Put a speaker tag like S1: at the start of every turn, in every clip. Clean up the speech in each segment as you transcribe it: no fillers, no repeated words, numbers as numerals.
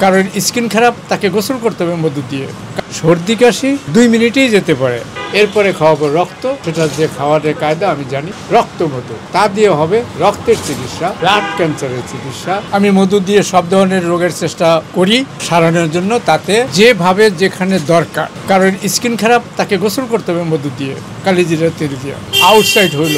S1: কারণ স্কিন খারাপ তাকে গোসল করতে হবে মধু দিয়ে। সর্দি কাশি 2 মিনিটেই যেতে পারে। এরপরে খাওয়াবো রক্ত, সেটা যে খাওয়ার কায়দা আমি জানি, রক্ত মধু, তা দিয়ে হবে রক্তের চিকিৎসা, ব্লাড ক্যান্সারের চিকিৎসা। আমি মধু দিয়ে সব ধরনের রোগের চেষ্টা করি সারানোর জন্য, তাতে যেভাবে যেখানে দরকার। কারণ স্কিন খারাপ তাকে গোসল করতে হবে মধু দিয়ে, কালিজিরা তেল দিয়ে। আউটসাইড হইল,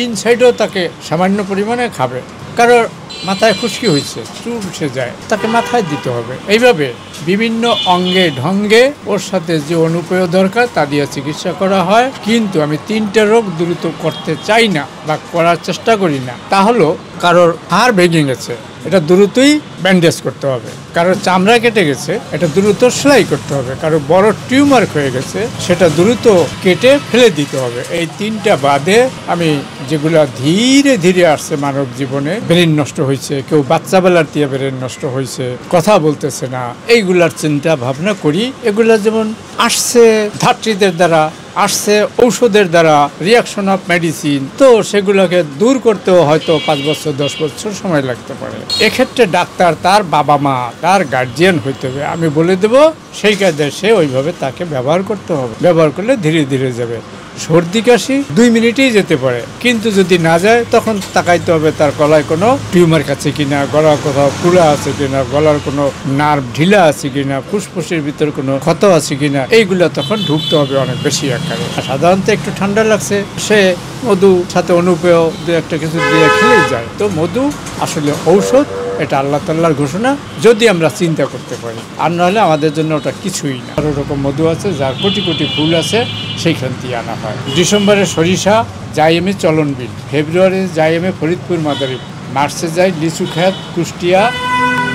S1: ইনসাইডও তাকে সামান্য পরিমাণে খাবে। কারোর মাথায় খুশকি হয়েছে, চুল উঠে যায়, তাকে মাথায় দিতে হবে। এইভাবে বিভিন্ন অঙ্গে ঢঙ্গে ওর সাথে যে অনুপেয় দরকার তা দিয়ে চিকিৎসা করা হয়। কিন্তু আমি 3টে রোগ দ্রুত করতে চাই না বা করার চেষ্টা করি না। তা হলো, কারোর হাড় ভেঙে গেছে, এটা দ্রুতই ব্যান্ডেজ করতে হবে। কারোর চামড়া কেটে গেছে, এটা দ্রুত সেলাই করতে হবে। কারো বড় টিউমার হয়ে গেছে, সেটা দ্রুত কেটে ফেলে দিতে হবে। এই 3টা বাদে আমি যেগুলো ধীরে ধীরে আসছে মানব জীবনে, ব্রেন নষ্ট হয়েছে, কেউ বাচ্চা বেলার দিয়ে ব্রেন নষ্ট হয়েছে, কথা বলতেছে না, এইগুলার চিন্তা ভাবনা করি। এগুলা যেমন আসছে ধাত্রীদের দ্বারা, আসছে ঔষধের দ্বারা, রিয়াকশন অফ মেডিসিন, তো সেগুলোকে দূর করতেও হয়তো 5 বছর 10 বছর সময় লাগতে পারে। এক্ষেত্রে ডাক্তার তার বাবা মা, তার গার্জিয়ান হইতে হবে। আমি বলে দেব, সেই কাজে সে ওইভাবে তাকে ব্যবহার করতে হবে। ব্যবহার করলে ধীরে ধীরে যাবে। সর্দি কাশি 2 মিনিটেই যেতে পারে, কিন্তু যদি না যায় তখন তাকাইতে হবে তার গলায় কোনো টিউমার আছে কিনা, গলার কোথাও পুরা আছে কিনা, গলার কোনো নার্ভ ঢিলা আছে কিনা, ফুসফুসের ভিতর কোনো ক্ষত আছে কিনা, এইগুলা তখন ঢুকতে হবে অনেক বেশি আকারে। সাধারণত একটু ঠান্ডা লাগছে, সে মধু সাথে অনুপেয় 2-1টা কিছু দিয়ে খেলেই যায়। তো মধু আসলে ঔষধ, এটা আল্লাহ তাআলার ঘোষণা, যদি আমরা চিন্তা করতে পারি। আর নাহলে আমাদের জন্য ওটা কিছুই না। আরো রকম মধু আছে যার কোটি কোটি ফুল আছে, সেইখান দিয়ে আনা হয়। ডিসেম্বরে সরিষা জাইএমে চলনবিল, ফেব্রুয়ারি জাইএমে ফরিদপুর মাদারীপুর, মার্চে যাই লিচুখ্যাত কুষ্টিয়া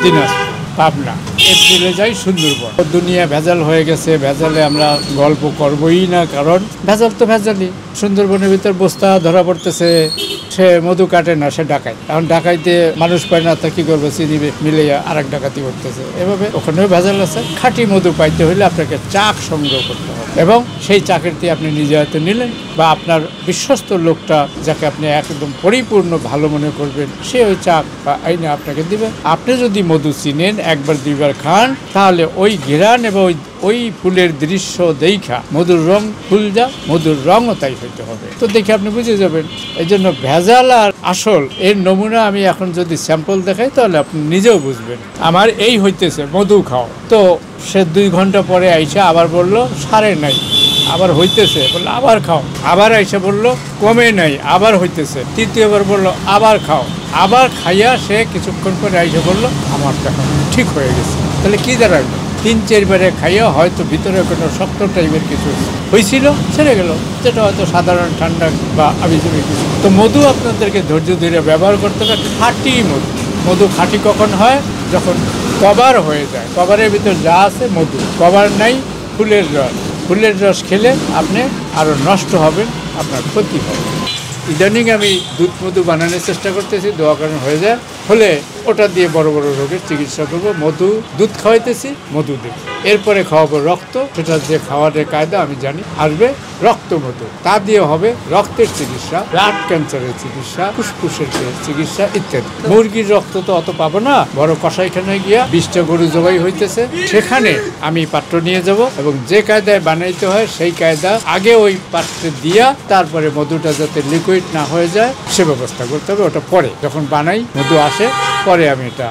S1: দিনাজপুর পাবনা, এপ্রিলে যাই সুন্দরবন। দুনিয়া ভেজাল হয়ে গেছে, ভেজালে আমরা গল্প করবই না, কারণ ভেজাল তো ভেজালই। সুন্দরবনের ভিতর বস্তা ধরা পড়তেছে, সে মধু কাটে না, সে ডাকায়। এখন ডাকাইতে মানুষ পায় না, তা কি করবে, চিনি মিলে আরেক ডাকাতি করতেছে। এভাবে ওখানেও ভেজাল আছে। খাঁটি মধু পাইতে হলে আপনাকে চাক সংগ্রহ করতে হবে, এবং সেই চাকের দিয়ে আপনি নিজে হাতে নিলেন, বা আপনার বিশ্বস্ত লোকটা যাকে আপনি একদম পরিপূর্ণ ভালো মনে করবেন, সে ওই চাক বা আইনে আপনাকে দিবে। আপনি যদি মধু চিনেন, 1-2বার খান, তাহলে ওই ঘেরান এবং ওই ফুলের দৃশ্য দেখা মধুর রং ফুল যা, মধুর রঙও তাই হইতে হবে। তো দেখে আপনি বুঝে যাবেন। এই জন্য ভেজাল আর আসল এর নমুনা আমি এখন যদি স্যাম্পল দেখাই, তাহলে আপনি নিজেও বুঝবেন। আমার এই হইতেছে, মধু খাও। তো সে 2 ঘন্টা পরে আইসা আবার বলল সারে নাই, আবার হইতেছে, বললো আবার খাও। আবার আইসা বললো কমে নাই, আবার হইতেছে। 3য়বার বললো আবার খাও। আবার খাইয়া সে কিছুক্ষণ পরে আইসা বললো আমার এখন ঠিক হয়ে গেছে। তাহলে কি দাঁড়াইলো? 3-4বারে খাইয়া হয়তো ভিতরে কোনো শক্ত টাইপের কিছু হয়েছিল, ছেড়ে গেল, যেটা হয়তো সাধারণ ঠান্ডা বা আবিজাবি কিছু। তো মধু আপনাদেরকে ধৈর্য ধরে ব্যবহার করতে হবে। খাঁটি মধু। মধু খাঁটি কখন হয়? যখন কভার হয়ে যায়। কভারের ভিতর যা আছে মধু, কভার নাই ফুলের রস। ফুলের রস খেলে আপনি আরও নষ্ট হবেন, আপনার ক্ষতি হবে। ইদানিং আমি দুধ মধু বানানোর চেষ্টা করতেছি, দোয়া করেন হয়ে যায়। হলে ওটা দিয়ে বড় বড় রোগের চিকিৎসা করবো। মধু, দুধ খাওয়াইতেছি, মধু দেব। এরপরে খাওয়াবো রক্ত, সেটা যে খাওয়ার কায়দা আমি জানি, আসবে রক্ত মধু, তা দিয়ে হবে রক্তের চিকিৎসা, ব্লাড ক্যান্সারের চিকিৎসা, ফুসফুসের চিকিৎসা ইত্যাদি। মুরগির রক্ত তো অত পাবো না, বড় কষাইখানে গিয়া 20টা গরু জবাই হইতেছে, সেখানে আমি পাত্র নিয়ে যাব, এবং যে কায়দায় বানাইতে হয় সেই কায়দা আগে ওই পাত্রে দিয়া, তারপরে মধুটা যাতে লিকুইড না হয়ে যায় সে ব্যবস্থা করতে হবে। ওটা পরে যখন বানাই, মধু আসে, পরে আমি এটা